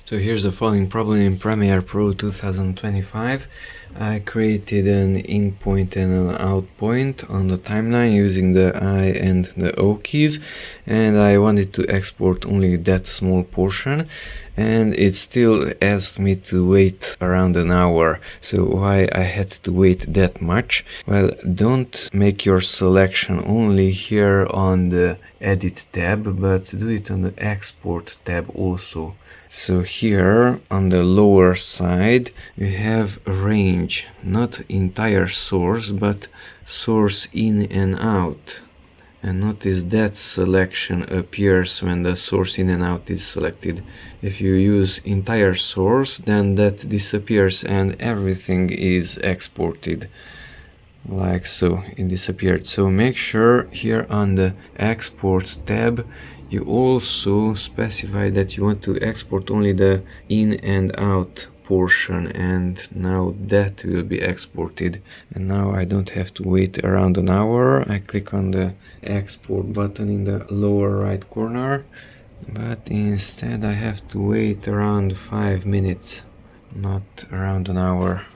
So here's the following problem in Premiere Pro 2025. I created an in point and an out point on the timeline using the I and the O keys, and I wanted to export only that small portion, and it still asked me to wait around an hour. So why I had to wait that much? Well, don't make your selection only here on the Edit tab, but do it on the Export tab also. So here on the lower side you have a range, not entire source but source in and out. And notice that selection appears when the source in and out is selected. If you use entire source, then that disappears and everything is exported. Like so, it disappeared. So make sure here on the Export tab you also specify that you want to export only the in and out portion, and now that will be exported. And now I don't have to wait around an hour. I click on the export button in the lower right corner, but instead I have to wait around 5 minutes, not around an hour.